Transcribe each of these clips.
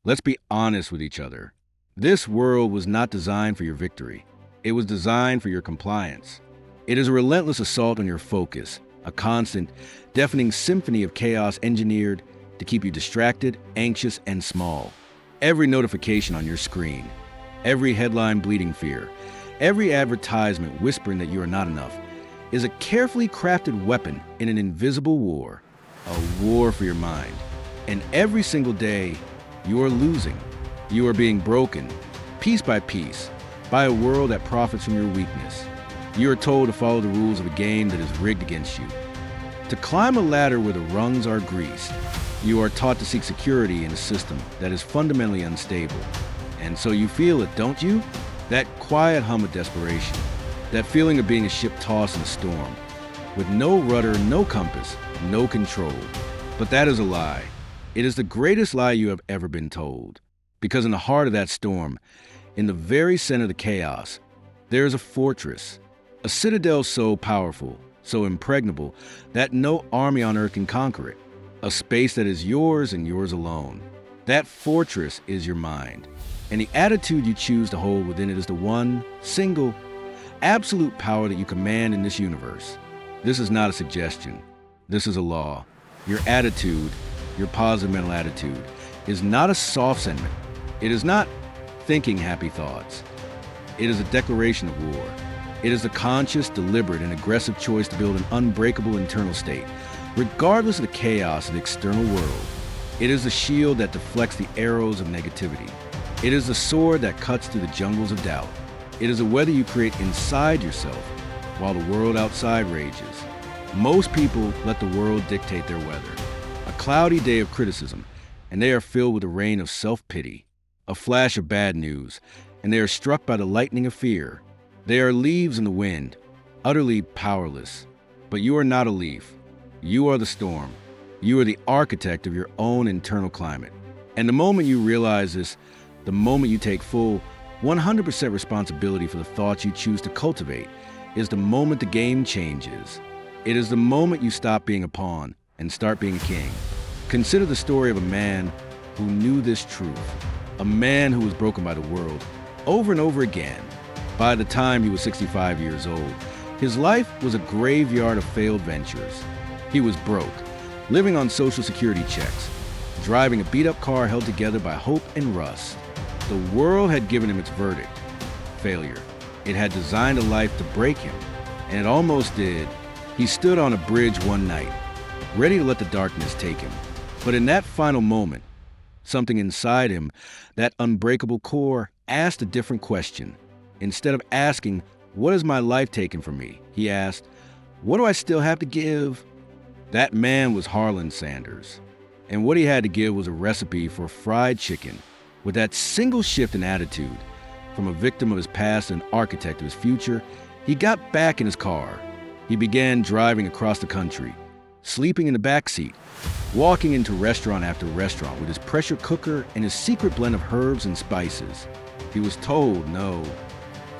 Let's be honest with each other. This world was not designed for your victory. It was designed for your compliance. It is a relentless assault on your focus, a constant, deafening symphony of chaos engineered to keep you distracted, anxious, and small. Every notification on your screen, every headline bleeding fear, every advertisement whispering that you are not enough is a carefully crafted weapon in an invisible war, a war for your mind. And every single day, you are losing. You are being broken, piece by piece, by a world that profits from your weakness. You are told to follow the rules of a game that is rigged against you. To climb a ladder where the rungs are greased, you are taught to seek security in a system that is fundamentally unstable. And so you feel it, don't you? That quiet hum of desperation, that feeling of being a ship tossed in a storm, with no rudder, no compass, no control. But that is a lie. It is the greatest lie you have ever been told. Because in the heart of that storm, in the very center of the chaos, there is a fortress, a citadel so powerful, so impregnable, that no army on earth can conquer it. A space that is yours and yours alone. That fortress is your mind. And the attitude you choose to hold within it is the one, single, absolute power that you command in this universe. This is not a suggestion. This is a law. Your attitude, your positive mental attitude, is not a soft sentiment. It is not thinking happy thoughts. It is a declaration of war. It is a conscious, deliberate, and aggressive choice to build an unbreakable internal state, regardless of the chaos of the external world. It is the shield that deflects the arrows of negativity. It is the sword that cuts through the jungles of doubt. It is a weather you create inside yourself while the world outside rages. Most people let the world dictate their weather. A cloudy day of criticism, and they are filled with a rain of self-pity. A flash of bad news, and they are struck by the lightning of fear. They are leaves in the wind, utterly powerless. But you are not a leaf. You are the storm. You are the architect of your own internal climate. And the moment you realize this, the moment you take full, 100% responsibility for the thoughts you choose to cultivate, is the moment the game changes. It is the moment you stop being a pawn and start being a king. Consider the story of a man who knew this truth. A man who was broken by the world over and over again. By the time he was 65 years old, his life was a graveyard of failed ventures. He was broke, living on Social Security checks, driving a beat-up car held together by hope and rust. The world had given him its verdict, failure. It had designed a life to break him, and it almost did. He stood on a bridge one night, ready to let the darkness take him. But in that final moment, something inside him, that unbreakable core, asked a different question. Instead of asking, "What has my life taken from me?" he asked, "What do I still have to give?" That man was Harlan Sanders. And what he had to give was a recipe for fried chicken. With that single shift in attitude, from a victim of his past and architect of his future, he got back in his car. He began driving across the country, sleeping in the back seat, walking into restaurant after restaurant with his pressure cooker and his secret blend of herbs and spices. He was told no.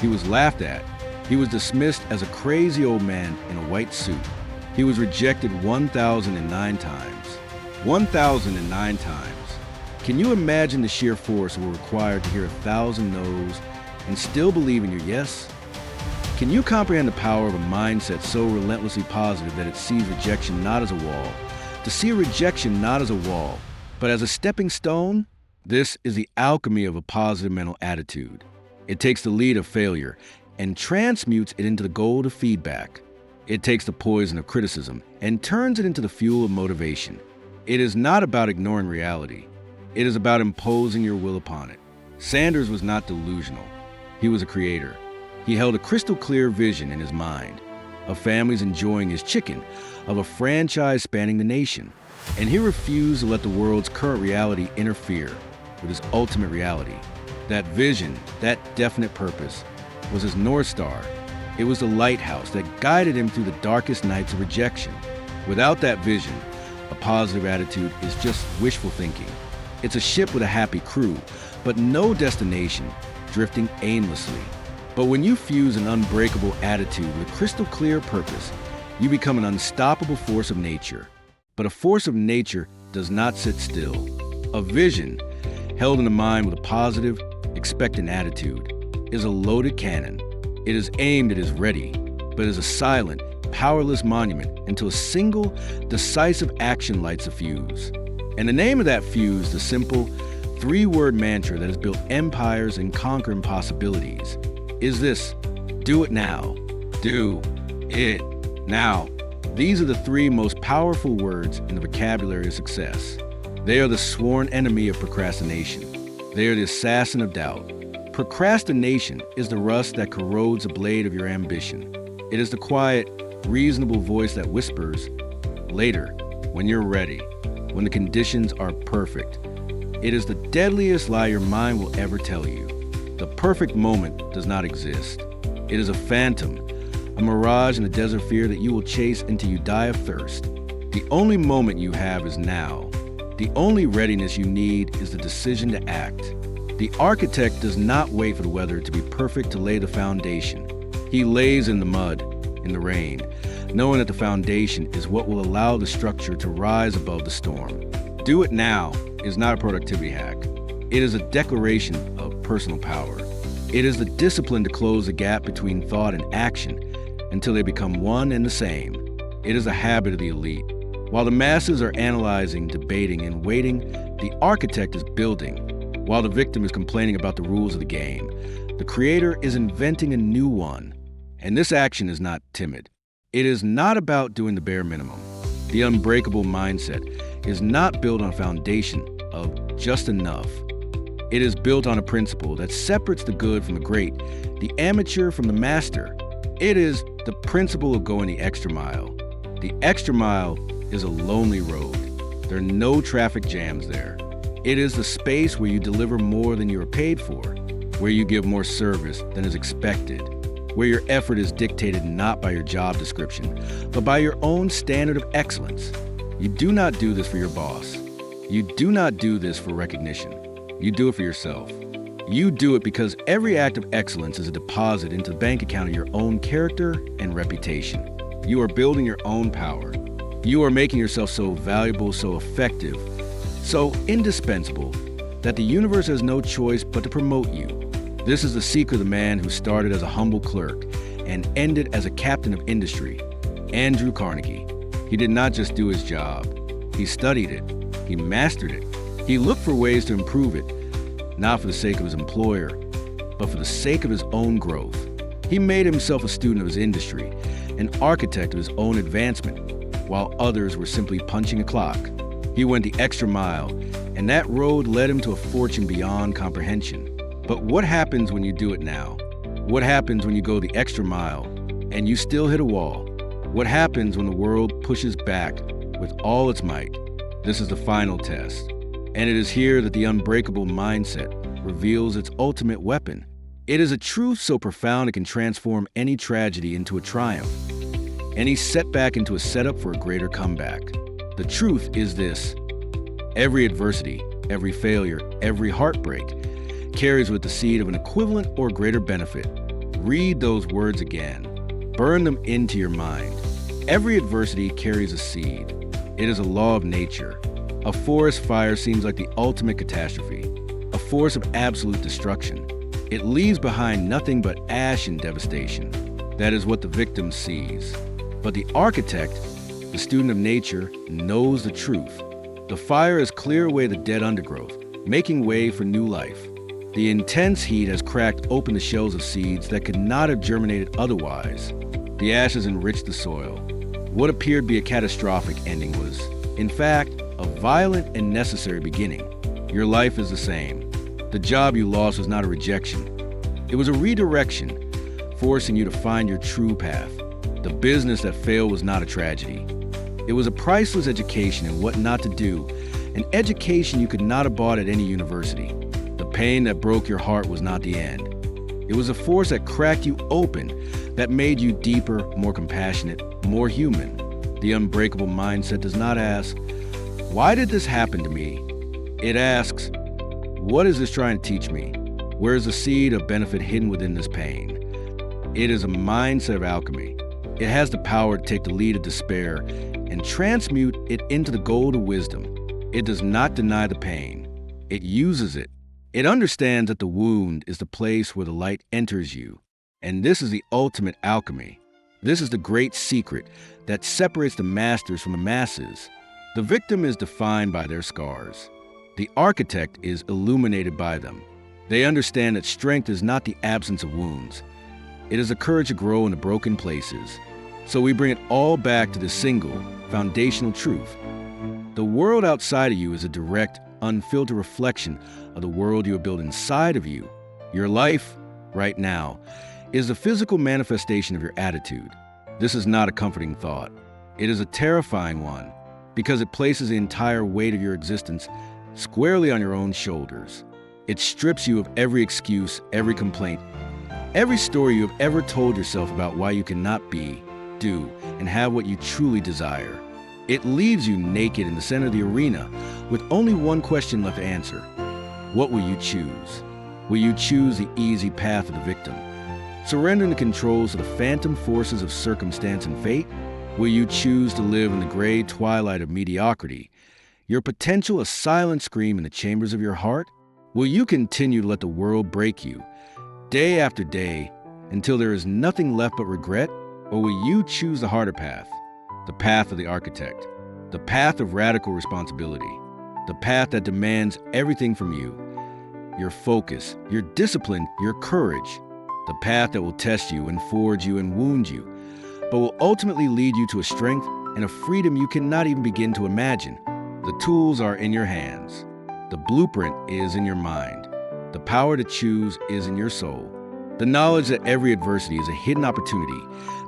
He was laughed at. He was dismissed as a crazy old man in a white suit. He was rejected 1,009 times. 1,009 times. Can you imagine the sheer force it will require to hear 1,000 no's and still believe in your yes? Can you comprehend the power of a mindset so relentlessly positive that it sees rejection not as a wall, to see a rejection not as a wall, but as a stepping stone? This is the alchemy of a positive mental attitude. It takes the lead of failure and transmutes it into the gold of feedback. It takes the poison of criticism and turns it into the fuel of motivation. It is not about ignoring reality. It is about imposing your will upon it. Sanders was not delusional. He was a creator. He held a crystal clear vision in his mind of families enjoying his chicken, of a franchise spanning the nation. And he refused to let the world's current reality interfere with his ultimate reality. That vision, that definite purpose, was his North Star. It was the lighthouse that guided him through the darkest nights of rejection. Without that vision, a positive attitude is just wishful thinking. It's a ship with a happy crew, but no destination, drifting aimlessly. But when you fuse an unbreakable attitude with crystal clear purpose, you become an unstoppable force of nature. But a force of nature does not sit still. A vision, held in the mind with a positive, expectant attitude. It is a loaded cannon. It is aimed, it is ready, but it is a silent, powerless monument until a single, decisive action lights a fuse. And the name of that fuse, the simple, three-word mantra that has built empires and conquered impossibilities, is this: do it now. Do it now. These are the three most powerful words in the vocabulary of success. They are the sworn enemy of procrastination. They are the assassin of doubt. Procrastination is the rust that corrodes the blade of your ambition. It is the quiet, reasonable voice that whispers, later, when you're ready, when the conditions are perfect. It is the deadliest lie your mind will ever tell you. The perfect moment does not exist. It is a phantom, a mirage in the desert fear that you will chase until you die of thirst. The only moment you have is now. The only readiness you need is the decision to act. The architect does not wait for the weather to be perfect to lay the foundation. He lays in the mud, in the rain, knowing that the foundation is what will allow the structure to rise above the storm. Do it now is not a productivity hack. It is a declaration of personal power. It is the discipline to close the gap between thought and action until they become one and the same. It is a habit of the elite. While the masses are analyzing, debating, and waiting, the architect is building. While the victim is complaining about the rules of the game, the creator is inventing a new one. And this action is not timid. It is not about doing the bare minimum. The unbreakable mindset is not built on a foundation of just enough. It is built on a principle that separates the good from the great, the amateur from the master. It is the principle of going the extra mile. The extra mile is a lonely road. There are no traffic jams there. It is the space where you deliver more than you are paid for, where you give more service than is expected, where your effort is dictated not by your job description, but by your own standard of excellence. You do not do this for your boss. You do not do this for recognition. You do it for yourself. You do it because every act of excellence is a deposit into the bank account of your own character and reputation. You are building your own power. You are making yourself so valuable, so effective, so indispensable that the universe has no choice but to promote you. This is the secret of the man who started as a humble clerk and ended as a captain of industry, Andrew Carnegie. He did not just do his job. He studied it. He mastered it. He looked for ways to improve it, not for the sake of his employer, but for the sake of his own growth. He made himself a student of his industry, an architect of his own advancement, while others were simply punching a clock. He went the extra mile, and that road led him to a fortune beyond comprehension. But what happens when you do it now? What happens when you go the extra mile, and you still hit a wall? What happens when the world pushes back with all its might? This is the final test. And it is here that the unbreakable mindset reveals its ultimate weapon. It is a truth so profound it can transform any tragedy into a triumph, any setback into a setup for a greater comeback. The truth is this: every adversity, every failure, every heartbreak carries with the seed of an equivalent or greater benefit. Read those words again. Burn them into your mind. Every adversity carries a seed. It is a law of nature. A forest fire seems like the ultimate catastrophe, a force of absolute destruction. It leaves behind nothing but ash and devastation. That is what the victim sees. But the architect, the student of nature, knows the truth. The fire has cleared away the dead undergrowth, making way for new life. The intense heat has cracked open the shells of seeds that could not have germinated otherwise. The ashes enriched the soil. What appeared to be a catastrophic ending was, in fact, a violent and necessary beginning. Your life is the same. The job you lost was not a rejection. It was a redirection, forcing you to find your true path. The business that failed was not a tragedy. It was a priceless education in what not to do, an education you could not have bought at any university. The pain that broke your heart was not the end. It was a force that cracked you open, that made you deeper, more compassionate, more human. The unbreakable mindset does not ask, "Why did this happen to me?" It asks, "What is this trying to teach me? Where is the seed of benefit hidden within this pain?" It is a mindset of alchemy. It has the power to take the lead of despair and transmute it into the gold of wisdom. It does not deny the pain. It uses it It understands that the wound is the place where the light enters you. And this is the ultimate alchemy. This is the great secret that separates the masters from the masses. The victim is defined by their scars. The architect is illuminated by them. They understand that strength is not the absence of wounds. It is the courage to grow in the broken places. So we bring it all back to the single, foundational truth. The world outside of you is a direct, unfiltered reflection of the world you have built inside of you. Your life, right now, is a physical manifestation of your attitude. This is not a comforting thought. It is a terrifying one, because it places the entire weight of your existence squarely on your own shoulders. It strips you of every excuse, every complaint, every story you have ever told yourself about why you cannot be, do, and have what you truly desire. It leaves you naked in the center of the arena with only one question left to answer. What will you choose? Will you choose the easy path of the victim, surrendering the controls to the phantom forces of circumstance and fate? Will you choose to live in the gray twilight of mediocrity, your potential a silent scream in the chambers of your heart? Will you continue to let the world break you, day after day, until there is nothing left but regret? Or will you choose the harder path, the path of the architect, the path of radical responsibility, the path that demands everything from you, your focus, your discipline, your courage, the path that will test you and forge you and wound you, but will ultimately lead you to a strength and a freedom you cannot even begin to imagine? The tools are in your hands. The blueprint is in your mind. The power to choose is in your soul. The knowledge that every adversity is a hidden opportunity,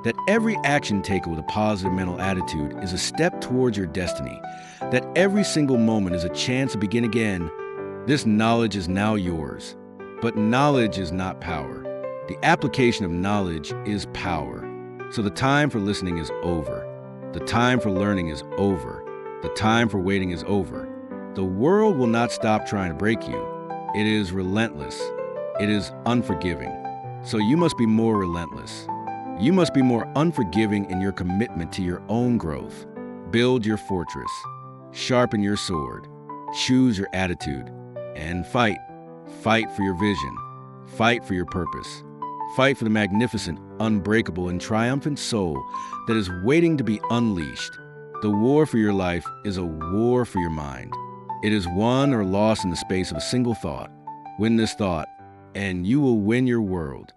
that every action taken with a positive mental attitude is a step towards your destiny, that every single moment is a chance to begin again. This knowledge is now yours. But knowledge is not power. The application of knowledge is power. So the time for listening is over. The time for learning is over. The time for waiting is over. The world will not stop trying to break you. It is relentless. It is unforgiving. So you must be more relentless. You must be more unforgiving in your commitment to your own growth. Build your fortress. Sharpen your sword. Choose your attitude. And fight. Fight for your vision. Fight for your purpose. Fight for the magnificent, unbreakable, and triumphant soul that is waiting to be unleashed. The war for your life is a war for your mind. It is won or lost in the space of a single thought. Win this thought, and you will win your world.